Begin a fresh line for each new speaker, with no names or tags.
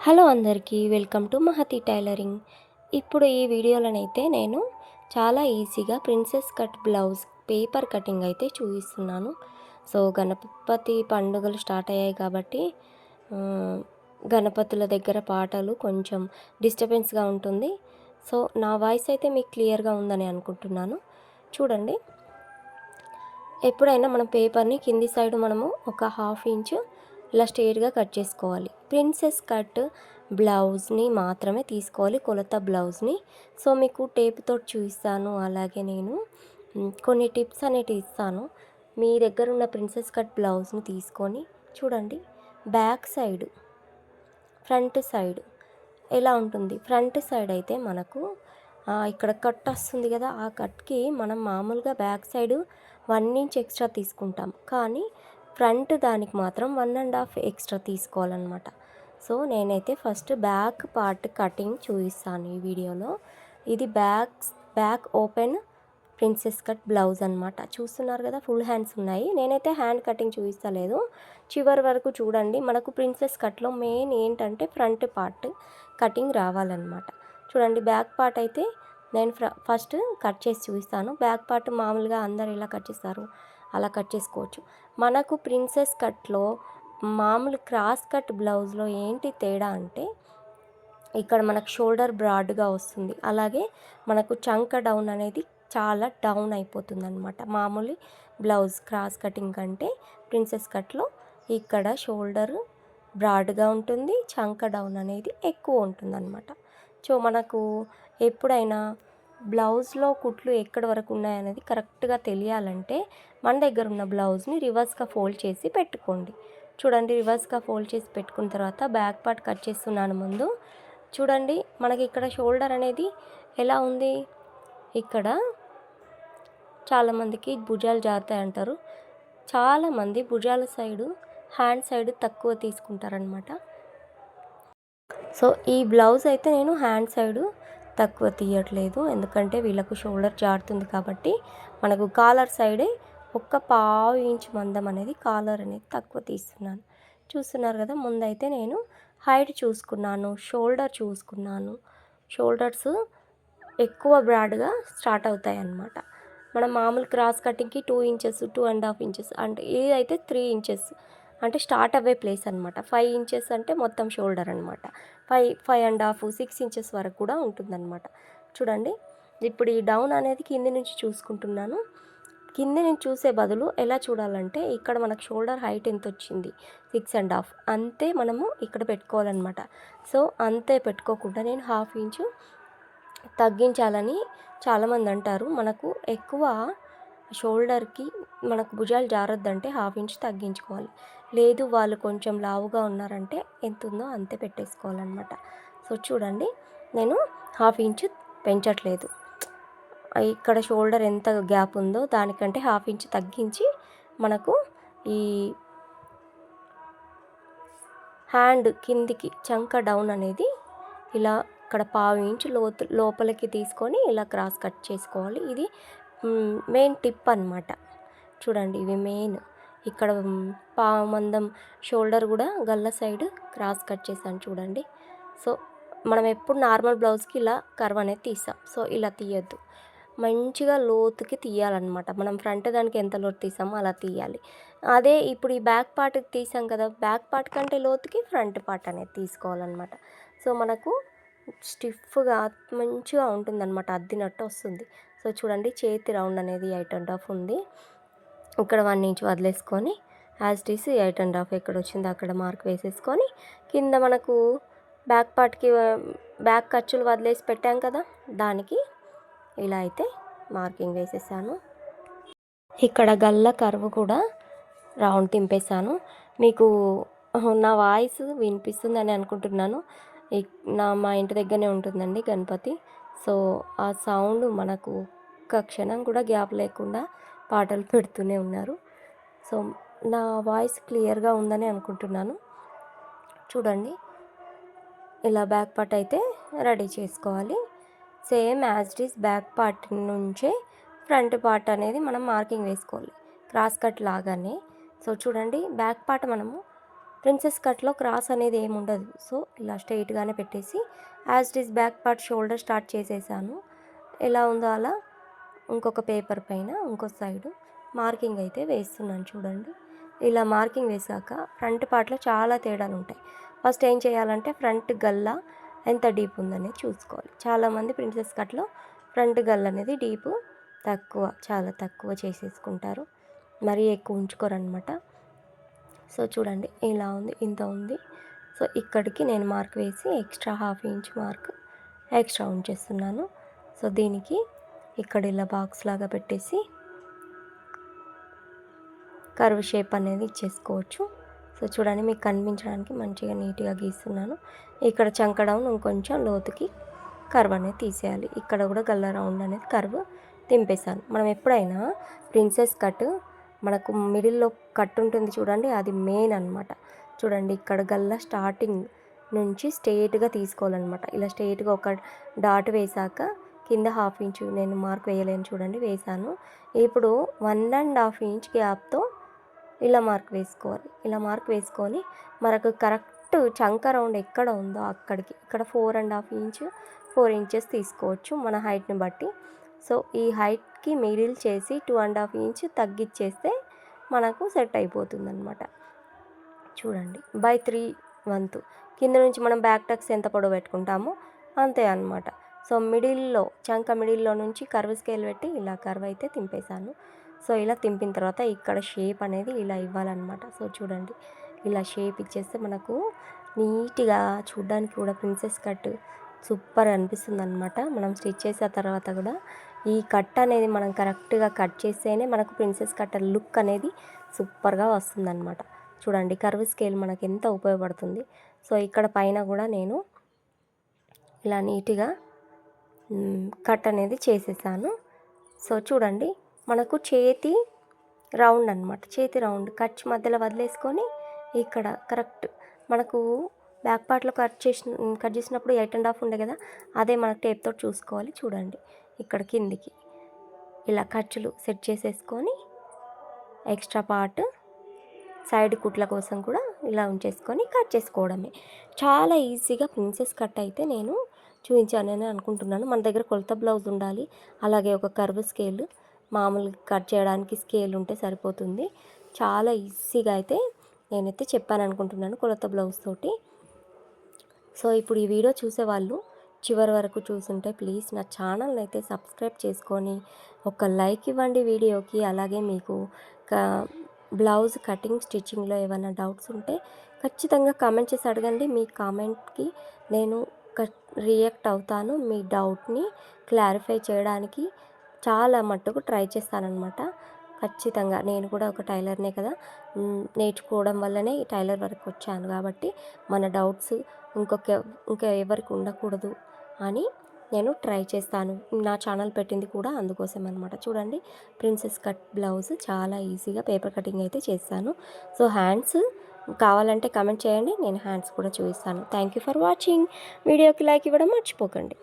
Hello అందరికీ welcome to Mahathi tailoring. ఇప్పుడు ఈ వీడియోలోనైతే నేను చాలా ఈజీగా princess cut blouse paper cutting అయితే చూపిస్తున్నాను. సో గణపతి పండుగలు స్టార్ట్ అయ్యాయి కాబట్టి గణపతుల దగ్గర పాటలు కొంచెం డిస్టర్బెన్స్గా ఉంటుంది. సో నా వాయిస్ అయితే మీకు క్లియర్గా ఉందని అనుకుంటున్నాను. చూడండి, ఎప్పుడైనా మనం పేపర్ని కింది సైడ్ మనము ఒక 1/2 ఇంచు ఇలా స్ట్రేట్గా కట్ చేసుకోవాలి. ప్రిన్సెస్ కట్ బ్లౌజ్ని మాత్రమే తీసుకోవాలి, కొలత బ్లౌజ్ని. సో మీకు టేప్తో చూపిస్తాను, అలాగే నేను కొన్ని టిప్స్ అనేటివి ఇస్తాను. మీ దగ్గర ఉన్న ప్రిన్సెస్ కట్ బ్లౌజ్ని తీసుకొని చూడండి, బ్యాక్ సైడ్ ఫ్రంట్ సైడ్ ఎలా ఉంటుంది. ఫ్రంట్ సైడ్ అయితే మనకు ఇక్కడ కట్ వస్తుంది కదా, ఆ కట్కి మనం మామూలుగా బ్యాక్ సైడ్ 1 ఇంచ్ ఎక్స్ట్రా తీసుకుంటాం, కానీ ఫ్రంట్ దానికి మాత్రం 1.5 ఎక్స్ట్రా తీసుకోవాలన్నమాట. సో నేనైతే ఫస్ట్ బ్యాక్ పార్ట్ కటింగ్ చూపిస్తాను ఈ వీడియోలో. ఇది back open princess cut blouse అనమాట. చూస్తున్నారు కదా, ఫుల్ హ్యాండ్స్ ఉన్నాయి. నేనైతే హ్యాండ్ కటింగ్ చూపిస్తలేదు, చివరి వరకు చూడండి. మనకు ప్రిన్సెస్ కట్లో మెయిన్ ఏంటంటే ఫ్రంట్ పార్ట్ కటింగ్ రావాలన్నమాట. చూడండి, బ్యాక్ పార్ట్ అయితే నేను ఫస్ట్ కట్ చేసి చూపిస్తాను. బ్యాక్ పార్ట్ మామూలుగా అందరు ఎలా కట్ చేస్తారు అలా కట్ చేసుకోవచ్చు. మనకు ప్రిన్సెస్ కట్లో మామూలు క్రాస్ కట్ బ్లౌజ్లో ఏంటి తేడా అంటే, ఇక్కడ మనకు షోల్డర్ బ్రాడ్గా వస్తుంది, అలాగే మనకు చంక డౌన్ అనేది చాలా డౌన్ అయిపోతుంది అనమాట. మామూలు బ్లౌజ్ క్రాస్ కటింగ్ కంటే ప్రిన్సెస్ కట్లో ఇక్కడ షోల్డర్ బ్రాడ్గా ఉంటుంది, చంక డౌన్ అనేది ఎక్కువ ఉంటుంది అనమాట. సో మనకు ఎప్పుడైనా బ్లౌజ్లో కుట్లు ఎక్కడి వరకు ఉన్నాయనేది కరెక్ట్గా తెలియాలంటే మన దగ్గర ఉన్న బ్లౌజ్ని రివర్స్గా ఫోల్డ్ చేసి పెట్టుకోండి. చూడండి, రివర్స్గా ఫోల్డ్ చేసి పెట్టుకున్న తర్వాత బ్యాక్ పార్ట్ కట్ చేస్తున్నాను ముందు. చూడండి, మనకి ఇక్కడ షోల్డర్ అనేది ఎలా ఉంది. ఇక్కడ చాలామందికి భుజాలు జారుతాయి అంటారు. చాలామంది భుజాల సైడు హ్యాండ్ సైడ్ తక్కువ తీసుకుంటారనమాట. సో ఈ బ్లౌజ్ అయితే నేను హ్యాండ్ సైడు తక్కువ తీయట్లేదు, ఎందుకంటే వీళ్ళకు షోల్డర్ జారుతుంది కాబట్టి. మనకు కాలర్ సైడే ఒక్క 1/2 ఇంచ్ మందం అనేది కాలర్ అనేది తక్కువ తీస్తున్నాను. చూస్తున్నారు కదా, ముందైతే నేను హైట్ చూసుకున్నాను, షోల్డర్ చూసుకున్నాను. షోల్డర్స్ ఎక్కువ బ్రాడ్గా స్టార్ట్ అవుతాయి అన్నమాట. మనం మామూలు క్రాస్ కటింగ్కి 2 ఇంచెస్ 2.5 ఇంచెస్ అంటే, ఇదైతే 3 ఇంచెస్ అంటే స్టార్ట్ అవ్వే ప్లేస్ అనమాట. 5 ఇంచెస్ అంటే మొత్తం షోల్డర్ అనమాట. 5.5 6 ఇంచెస్ వరకు కూడా ఉంటుందన్నమాట. చూడండి, ఇప్పుడు ఈ డౌన్ అనేది కింది నుంచి చూసుకుంటున్నాను. కింది నుంచి చూసే బదులు ఎలా చూడాలంటే, ఇక్కడ మనకు షోల్డర్ హైట్ ఎంత వచ్చింది 6.5 అంతే మనము ఇక్కడ పెట్టుకోవాలన్నమాట. సో అంతే పెట్టుకోకుండా నేను 1/2 ఇంచు తగ్గించాలని చాలామంది అంటారు. మనకు ఎక్కువ షోల్డర్కి మనకు భుజాలు జారొద్దంటే 1/2 ఇంచ్ తగ్గించుకోవాలి. లేదు వాళ్ళు కొంచెం లావుగా ఉన్నారంటే ఎంత ఉందో అంతే పెట్టేసుకోవాలన్నమాట. సో చూడండి, నేను 1/2 ఇంచ్ పెంచట్లేదు. ఇక్కడ షోల్డర్ ఎంత గ్యాప్ ఉందో దానికంటే 1/2 ఇంచ్ తగ్గించి మనకు ఈ హ్యాండ్ కిందికి చంక డౌన్ అనేది ఇలా ఇక్కడ 1/2 ఇంచ్ లోపలికి తీసుకొని ఇలా క్రాస్ కట్ చేసుకోవాలి. ఇది మెయిన్ టిప్ అన్నమాట. చూడండి, ఇవి మెయిన్. ఇక్కడ మందం షోల్డర్ కూడా గల్ల సైడ్ క్రాస్ కట్ చేశాను చూడండి. సో మనం ఎప్పుడు నార్మల్ బ్లౌజ్కి ఇలా కర్వ్ అనేది తీసాం, సో ఇలా తీయద్దు, మంచిగా లోతుకి తీయాలన్నమాట. మనం ఫ్రంట్ దానికి ఎంత లోతు తీసామో అలా తీయాలి. అదే ఇప్పుడు ఈ బ్యాక్ పార్ట్కి తీసాం కదా, బ్యాక్ పార్ట్ కంటే లోతుకి ఫ్రంట్ పార్ట్ అనేది తీసుకోవాలన్నమాట. సో మనకు స్టిఫ్గా మంచిగా ఉంటుందన్నమాట, అద్దినట్టు వస్తుంది. సో చూడండి, చేతి రౌండ్ అనేది 8.5 ఉంది. ఇక్కడ 1 ఇంచ్ వదిలేసుకొని యాజ్ ఇట్ ఈస్ 8.5 ఎక్కడ వచ్చిందో అక్కడ మార్క్ వేసేసుకొని, కింద మనకు బ్యాక్ పార్ట్కి బ్యాక్ ఖర్చులు వదిలేసి పెట్టాం కదా, దానికి ఇలా అయితే మార్కింగ్ వేసేసాను. ఇక్కడ గల్ల కర్వ్ కూడా రౌండ్ తింపేశాను. మీకు నా వాయిస్ వినిపిస్తుందని అనుకుంటున్నాను. మా ఇంటి దగ్గరనే ఉంటుందండి గణపతి. సో ఆ సౌండ్ మనకు ఒక్క క్షణం కూడా గ్యాప్ లేకుండా పాటలు పెడుతూనే ఉన్నారు. సో నా వాయిస్ క్లియర్గా ఉందని అనుకుంటున్నాను. చూడండి, ఇలా బ్యాక్ పార్ట్ అయితే రెడీ చేసుకోవాలి. Same as it is back part నుంచే ఫ్రంట్ పార్ట్ అనేది మనం మార్కింగ్ వేసుకోవాలి, క్రాస్ కట్ లాగానే. సో చూడండి, బ్యాక్ పార్ట్ మనము ప్రిన్సెస్ కట్లో క్రాస్ అనేది ఏమి ఉండదు. సో ఇలా స్ట్రైట్గానే పెట్టేసి as it is back part shoulder start చేసేసాను. ఎలా ఉందో అలా ఇంకొక పేపర్ పైన ఇంకో సైడు మార్కింగ్ అయితే వేస్తున్నాను చూడండి. ఇలా మార్కింగ్ వేసాక ఫ్రంట్ పార్ట్లో చాలా తేడాలు ఉంటాయి. ఫస్ట్ ఏం చేయాలంటే ఫ్రంట్ గల్లా ఎంత డీప్ ఉందనేది చూసుకోవాలి. చాలామంది ప్రిన్సెస్ కట్లో ఫ్రంట్ గల్ల అనేది డీపు తక్కువ, చాలా తక్కువ చేసేసుకుంటారు, మరీ ఎక్కువ ఉంచుకోరనమాట. సో చూడండి ఇలా ఉంది, ఇంత ఉంది. సో ఇక్కడికి నేను మార్క్ వేసి extra half inch mark extra ఉంచేస్తున్నాను. సో దీనికి ఇక్కడ ఇలా బాక్స్ లాగా పెట్టేసి కర్వ్ షేప్ అనేది ఇచ్చేసుకోవచ్చు. సో చూడండి మీకు కనిపించడానికి మంచిగా నీట్గా గీస్తున్నాను. ఇక్కడ చంక డౌన్ ఇంకొంచెం లోతుకి కర్వ్ అనేది తీసేయాలి. ఇక్కడ కూడా గల్ల రౌండ్ అనేది కర్వ్ తింపేశాను. మనం ఎప్పుడైనా ప్రిన్సెస్ కట్ మనకు మిడిల్లో కట్ ఉంటుంది చూడండి, అది మెయిన్ అనమాట. చూడండి ఇక్కడ గల్ల స్టార్టింగ్ నుంచి స్ట్రెయిట్గా తీసుకోవాలన్నమాట. ఇలా స్ట్రెయిట్గా ఒక డాట్ వేసాక కింద హాఫ్ ఇంచు నేను మార్క్ వేయలేను చూడండి, వేసాను. ఇప్పుడు 1.5 ఇంచ్ గ్యాప్తో ఇలా మార్క్ వేసుకోవాలి. ఇలా మార్క్ వేసుకొని మనకు కరెక్ట్ చంక రౌండ్ ఎక్కడ ఉందో అక్కడికి ఇక్కడ 4 ఇంచెస్ తీసుకోవచ్చు మన హైట్ని బట్టి. సో ఈ హైట్కి మిడిల్ చేసి 2.5 ఇంచ్ తగ్గించేస్తే మనకు సెట్ అయిపోతుంది అనమాట. చూడండి బై 3 వంతు కింద నుంచి మనం బ్యాక్ టక్స్ ఎంత పొడవు పెట్టుకుంటామో అంతే అనమాట. సో మిడిల్లో చంక మిడిల్లో నుంచి కర్వ్ స్కేల్ పెట్టి ఇలా కర్వ్ అయితే తింపేశాను. సో ఇలా తింపిన తర్వాత ఇక్కడ షేప్ అనేది ఇలా ఇవ్వాలన్నమాట. సో చూడండి ఇలా షేప్ ఇచ్చేస్తే మనకు నీట్గా చూడడానికి కూడా ప్రిన్సెస్ కట్ సూపర్ అనిపిస్తుంది అనమాట. మనం స్టిచ్ చేసిన తర్వాత కూడా ఈ కట్ అనేది మనం కరెక్ట్గా కట్ చేస్తేనే మనకు ప్రిన్సెస్ కట్ లుక్ అనేది సూపర్గా వస్తుందన్నమాట. చూడండి కర్వ్ స్కేల్ మనకు ఎంత ఉపయోగపడుతుంది. సో ఇక్కడ పైన కూడా నేను ఇలా నీట్గా కట్ అనేది చేసేసాను. సో చూడండి మనకు చేతి రౌండ్ అనమాట. చేతి రౌండ్ కట్ మధ్యలో వదిలేసుకొని ఇక్కడ కరెక్ట్ మనకు బ్యాక్ పార్ట్లో కట్ చేసినప్పుడు 8.5 ఉండే కదా, అదే మనకు టేప్తో చూసుకోవాలి. చూడండి ఇక్కడ కిందికి ఇలా ఖర్చులు సెట్ చేసేసుకొని ఎక్స్ట్రా పార్ట్ సైడ్ కుట్ల కోసం కూడా ఇలా ఉంచేసుకొని కట్ చేసుకోవడమే. చాలా ఈజీగా ప్రిన్సెస్ కట్ అయితే నేను చూపించానని అనుకుంటున్నాను. మన దగ్గర కొలత బ్లౌజ్ ఉండాలి, అలాగే ఒక కర్వ్ స్కేల్, మామూలుగా కట్ చేయడానికి స్కేల్ ఉంటే సరిపోతుంది. చాలా ఈజీగా అయితే నేనైతే చెప్పాను అనుకుంటున్నాను కొలత బ్లౌజ్ తోటి. సో ఇప్పుడు ఈ వీడియో చూసేవాళ్ళు చివరి వరకు చూసుంటే ప్లీజ్ నా ఛానల్ని అయితే సబ్స్క్రైబ్ చేసుకొని ఒక లైక్ ఇవ్వండి వీడియోకి. అలాగే మీకు బ్లౌజ్ కటింగ్ స్టిచ్చింగ్లో ఏమైనా డౌట్స్ ఉంటే ఖచ్చితంగా కామెంట్ చేసి అడగండి. మీ కామెంట్కి నేను రియాక్ట్ అవుతాను. మీ డౌట్ని క్లారిఫై చేయడానికి చాలా మట్టుకు ట్రై చేస్తానన్నమాట. ఖచ్చితంగా నేను కూడా ఒక టైలర్నే కదా, నేర్చుకోవడం వల్లనే ఈ టైలర్ వరకు వచ్చాను. కాబట్టి మన డౌట్స్ ఇంకా ఎవరికి ఉండకూడదు అని నేను ట్రై చేస్తాను. నా ఛానల్ పెట్టింది కూడా అందుకోసం అనమాట. చూడండి ప్రిన్సెస్ కట్ బ్లౌజ్ చాలా ఈజీగా పేపర్ కటింగ్ అయితే చేస్తాను. సో హ్యాండ్స్ కావాలంటే కామెంట్ చేయండి, నేను హ్యాండ్స్ కూడా చూపిస్తాను. Thank you for watching. వీడియోకి లైక్ ఇవ్వడం మర్చిపోకండి.